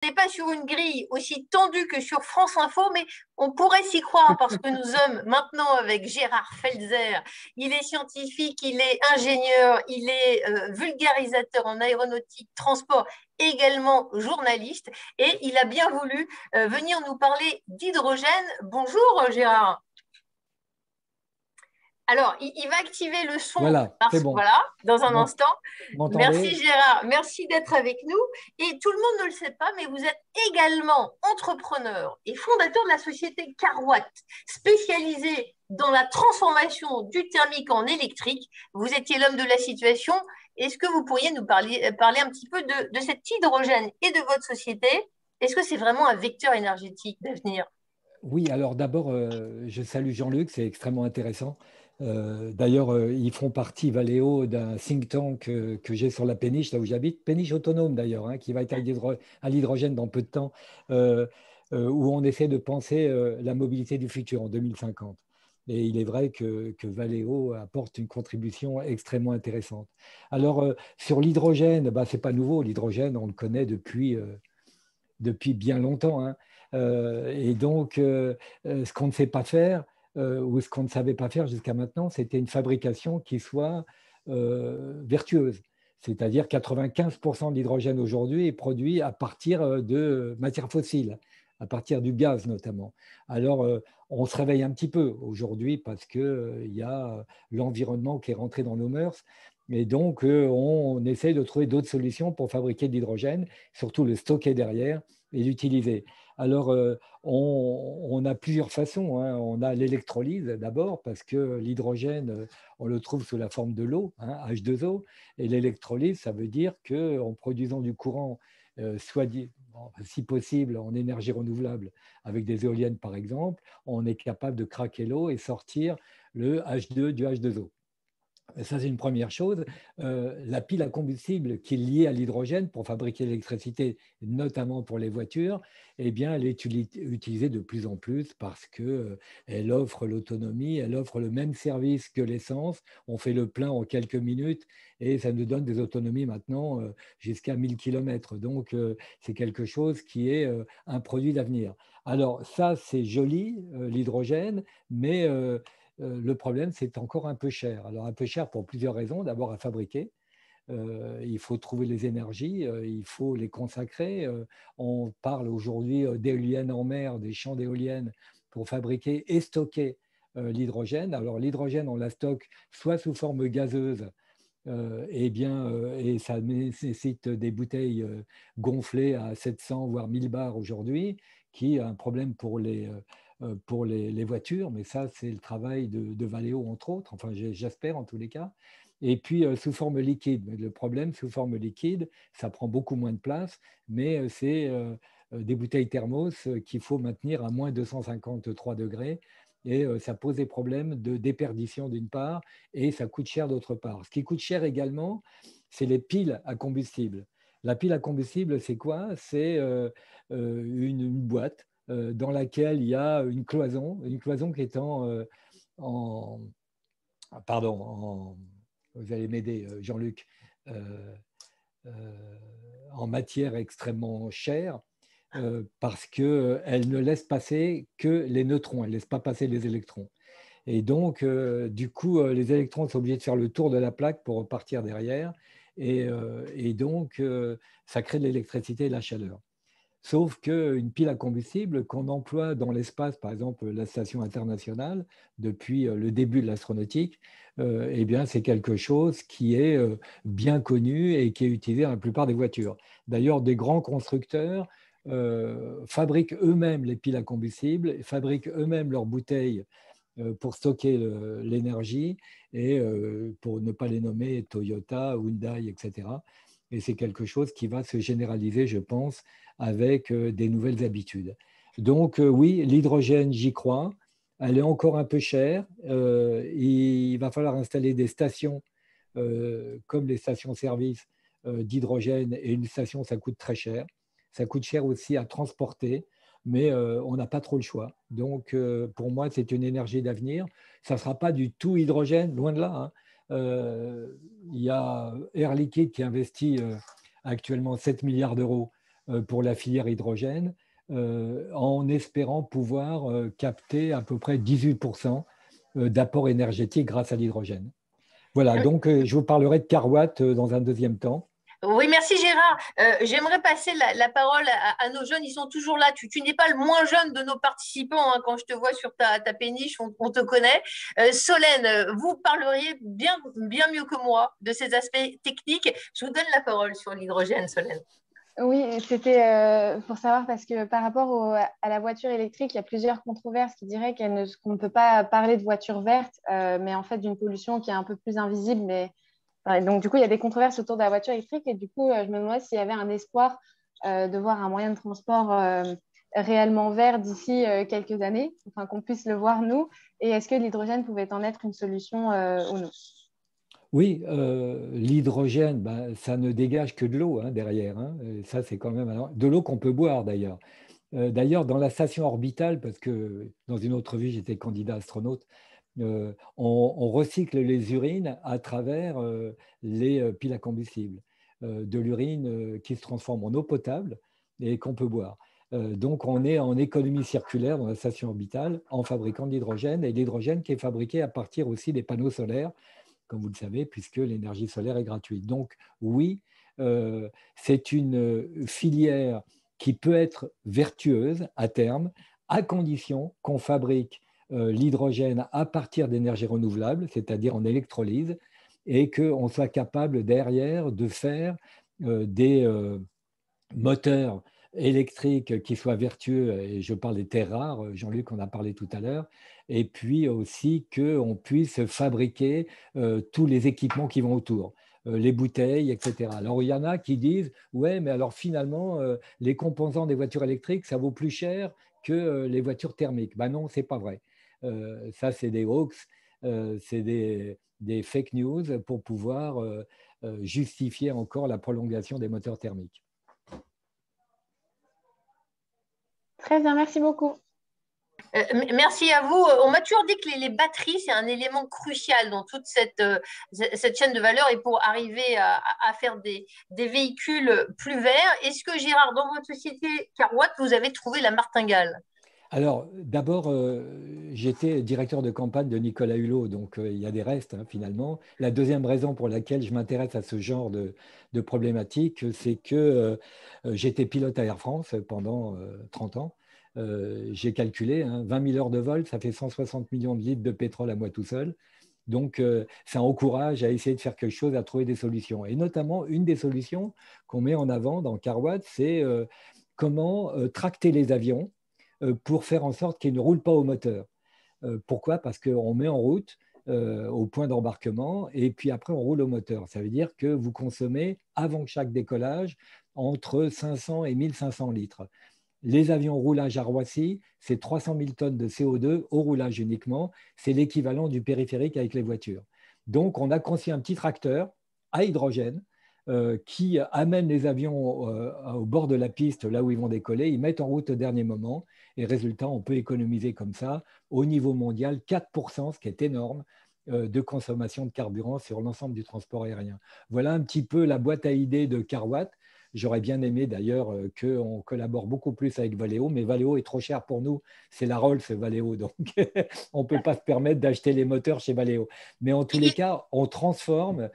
n'est pas sur une grille aussi tendue que sur France Info, mais on pourrait s'y croire parce que nous sommes maintenant avec Gérard Felzer. Il est scientifique, il est ingénieur, il est vulgarisateur en aéronautique, transport, également journaliste, et il a bien voulu venir nous parler d'hydrogène. Bonjour Gérard. Alors, il va activer le son Voilà, c'est bon. voilà, dans un Vous instant. Merci m'entendez? Gérard, merci d'être avec nous. Et tout le monde ne le sait pas, mais vous êtes également entrepreneur et fondateur de la société Carwatt, spécialisée dans la transformation du thermique en électrique. Vous étiez l'homme de la situation. Est-ce que vous pourriez nous parler un petit peu de cet hydrogène et de votre société? Est-ce que c'est vraiment un vecteur énergétique d'avenir? Oui, alors d'abord, je salue Jean-Luc, c'est extrêmement intéressant. D'ailleurs, ils font partie, Valeo, d'un think tank que j'ai sur la péniche, là où j'habite, péniche autonome d'ailleurs, hein, qui va être à l'hydrogène dans peu de temps, euh, où on essaie de penser la mobilité du futur en 2050. Et il est vrai que Valeo apporte une contribution extrêmement intéressante. Alors, sur l'hydrogène, bah, ce n'est pas nouveau, l'hydrogène, on le connaît depuis bien longtemps, hein. Et donc, ce qu'on ne sait pas faire, ou ce qu'on ne savait pas faire jusqu'à maintenant, c'était une fabrication qui soit vertueuse. C'est-à-dire 95% de l'hydrogène aujourd'hui est produit à partir de matières fossiles, à partir du gaz notamment. Alors, on se réveille un petit peu aujourd'hui parce qu'il y a l'environnement qui est rentré dans nos mœurs. Et donc, on essaye de trouver d'autres solutions pour fabriquer de l'hydrogène, surtout le stocker derrière et l'utiliser. Alors, on a plusieurs façons, hein. On a l'électrolyse d'abord, parce que l'hydrogène, on le trouve sous la forme de l'eau, hein, H2O. Et l'électrolyse, ça veut dire qu'en produisant du courant, bon, si possible en énergie renouvelable, avec des éoliennes par exemple, on est capable de craquer l'eau et sortir le H2 du H2O. Ça, c'est une première chose. La pile à combustible qui est liée à l'hydrogène pour fabriquer l'électricité, notamment pour les voitures, eh bien, elle est utilisée de plus en plus parce qu'elle offre l'autonomie, elle offre le même service que l'essence. On fait le plein en quelques minutes et ça nous donne des autonomies maintenant jusqu'à 1000 km. Donc, c'est quelque chose qui est un produit d'avenir. Alors, ça, c'est joli, l'hydrogène, mais le problème, c'est encore un peu cher. Alors, un peu cher pour plusieurs raisons. D'abord, à fabriquer. Il faut trouver les énergies, il faut les consacrer. On parle aujourd'hui d'éoliennes en mer, des champs d'éoliennes pour fabriquer et stocker l'hydrogène. Alors, l'hydrogène, on la stocke soit sous forme gazeuse, et ça nécessite des bouteilles gonflées à 700 voire 1000 bars aujourd'hui, qui est un problème pour les voitures, mais ça, c'est le travail de Valeo, entre autres, enfin, j'espère en tous les cas. Et puis, sous forme liquide. Mais le problème, sous forme liquide, ça prend beaucoup moins de place, mais c'est des bouteilles thermos qu'il faut maintenir à moins 253 degrés. Et ça pose des problèmes de déperdition d'une part, et ça coûte cher d'autre part. Ce qui coûte cher également, c'est les piles à combustible. La pile à combustible, c'est quoi? C'est une boîte dans laquelle il y a une cloison qui est en pardon, vous allez m'aider, Jean-Luc, euh, euh, en matière extrêmement chère, parce qu'elle ne laisse passer que les neutrons, elle ne laisse pas passer les électrons. Et donc, du coup, les électrons sont obligés de faire le tour de la plaque pour repartir derrière. Et donc, ça crée de l'électricité et de la chaleur. Sauf qu'une pile à combustible qu'on emploie dans l'espace, par exemple la station internationale, depuis le début de l'astronautique, eh bien, c'est quelque chose qui est bien connu et qui est utilisé dans la plupart des voitures. D'ailleurs, des grands constructeurs fabriquent eux-mêmes les piles à combustible, fabriquent eux-mêmes leurs bouteilles pour stocker l'énergie, et pour ne pas les nommer Toyota, Hyundai, etc. Et c'est quelque chose qui va se généraliser, je pense, avec des nouvelles habitudes. Donc oui, l'hydrogène, j'y crois. Elle est encore un peu chère. Il va falloir installer des stations comme les stations-service d'hydrogène. Et une station, ça coûte très cher. Ça coûte cher aussi à transporter, mais on n'a pas trop le choix. Donc, pour moi, c'est une énergie d'avenir. Ça ne sera pas du tout hydrogène, loin de là, hein. Il y a Air Liquide qui investit actuellement 7 milliards d'euros pour la filière hydrogène, en espérant pouvoir capter à peu près 18% d'apport énergétique grâce à l'hydrogène. Voilà, donc je vous parlerai de Carwatt dans un deuxième temps. Oui, merci Gérard. J'aimerais passer la parole à nos jeunes. Ils sont toujours là. Tu n'es pas le moins jeune de nos participants, hein. Quand je te vois sur ta péniche, on te connaît. Solène, vous parleriez bien mieux que moi de ces aspects techniques. Je vous donne la parole sur l'hydrogène, Solène. Oui, c'était pour savoir parce que par rapport à la voiture électrique, il y a plusieurs controverses qui diraient qu'on ne peut pas parler de voiture verte, mais en fait d'une pollution qui est un peu plus invisible. Mais ouais, donc, du coup, il y a des controverses autour de la voiture électrique et du coup, je me demandais s'il y avait un espoir de voir un moyen de transport réellement vert d'ici quelques années, enfin qu'on puisse le voir nous. Et est-ce que l'hydrogène pouvait en être une solution ou non? Oui, l'hydrogène, ben, ça ne dégage que de l'eau hein, derrière. Hein. Et ça, c'est quand même de l'eau qu'on peut boire d'ailleurs. D'ailleurs, dans la station orbitale, parce que dans une autre vie, j'étais candidat astronaute, on recycle les urines à travers les piles à combustible. De l'urine qui se transforme en eau potable et qu'on peut boire. Donc, on est en économie circulaire dans la station orbitale en fabriquant de l'hydrogène et l'hydrogène qui est fabriqué à partir aussi des panneaux solaires, comme vous le savez, puisque l'énergie solaire est gratuite. Donc, oui, c'est une filière qui peut être vertueuse à terme, à condition qu'on fabrique l'hydrogène à partir d'énergies renouvelables, c'est-à-dire en électrolyse, et qu'on soit capable derrière de faire des moteurs électriques qui soient vertueux, et je parle des terres rares, Jean-Luc en a parlé tout à l'heure, et puis aussi qu'on puisse fabriquer tous les équipements qui vont autour, les bouteilles, etc. Alors il y en a qui disent, ouais, mais alors finalement, les composants des voitures électriques, ça vaut plus cher que les voitures thermiques. Ben non, c'est pas vrai. Ça, c'est des hoax, c'est des fake news pour pouvoir justifier encore la prolongation des moteurs thermiques. Très bien, merci beaucoup. Merci à vous. On m'a toujours dit que les batteries, c'est un élément crucial dans toute cette chaîne de valeur et pour arriver à faire des véhicules plus verts. Est-ce que Gérard, dans votre société Carwatt, vous avez trouvé la martingale? Alors, d'abord, j'étais directeur de campagne de Nicolas Hulot, donc il y a des restes hein, finalement. La deuxième raison pour laquelle je m'intéresse à ce genre de problématique, c'est que j'étais pilote à Air France pendant 30 ans. J'ai calculé, hein, 20 000 heures de vol, ça fait 160 millions de litres de pétrole à moi tout seul. Donc, ça encourage à essayer de faire quelque chose, à trouver des solutions. Et notamment, une des solutions qu'on met en avant dans Carwatt, c'est comment tracter les avions pour faire en sorte qu'ils ne roulent pas au moteur. Pourquoi? Parce qu'on met en route au point d'embarquement et puis après on roule au moteur. Ça veut dire que vous consommez avant chaque décollage entre 500 et 1500 litres. Les avions roulage à Roissy, c'est 300 000 tonnes de CO2 au roulage uniquement. C'est l'équivalent du périphérique avec les voitures. Donc, on a conçu un petit tracteur à hydrogène qui amène les avions au bord de la piste, là où ils vont décoller. Ils mettent en route au dernier moment. Et résultat, on peut économiser comme ça, au niveau mondial, 4%, ce qui est énorme, de consommation de carburant sur l'ensemble du transport aérien. Voilà un petit peu la boîte à idées de Carwatt. J'aurais bien aimé d'ailleurs qu'on collabore beaucoup plus avec Valeo, mais Valeo est trop cher pour nous. C'est la Rolls Valeo, donc on ne peut pas se permettre d'acheter les moteurs chez Valeo. Mais en tous les cas, on transforme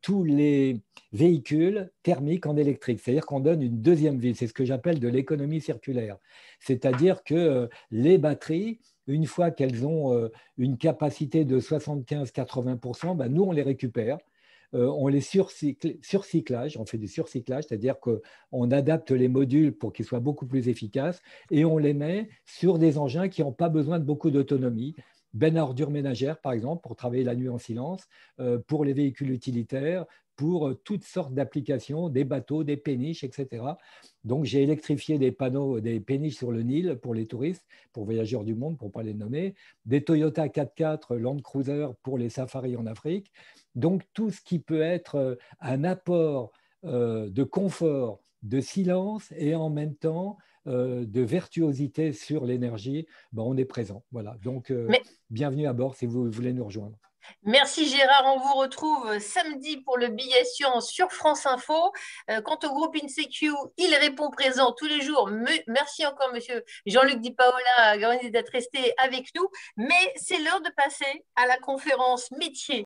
tous les véhicules thermiques en électrique. C'est-à-dire qu'on donne une deuxième vie. C'est ce que j'appelle de l'économie circulaire. C'est-à-dire que les batteries, une fois qu'elles ont une capacité de 75-80%, ben, nous, on les récupère. On les surcyclage, on fait du surcyclage, c'est-à-dire qu'on adapte les modules pour qu'ils soient beaucoup plus efficaces et on les met sur des engins qui n'ont pas besoin de beaucoup d'autonomie. Benne à ordures ménagères, par exemple, pour travailler la nuit en silence, pour les véhicules utilitaires, pour toutes sortes d'applications, des bateaux, des péniches, etc. Donc, j'ai électrifié des panneaux, des péniches sur le Nil pour les touristes, pour voyageurs du monde, pour ne pas les nommer, des Toyota 4x4 Land Cruiser pour les safaris en Afrique. Donc, tout ce qui peut être un apport de confort, de silence et en même temps de virtuosité sur l'énergie, ben, on est présent. Voilà. Donc, Mais bienvenue à bord si vous voulez nous rejoindre. Merci Gérard, on vous retrouve samedi pour le billet science sur France Info. Quant au groupe InSecu, il répond présent tous les jours. Merci encore Monsieur Jean-Luc Di Paola d'être resté avec nous. Mais c'est l'heure de passer à la conférence métier.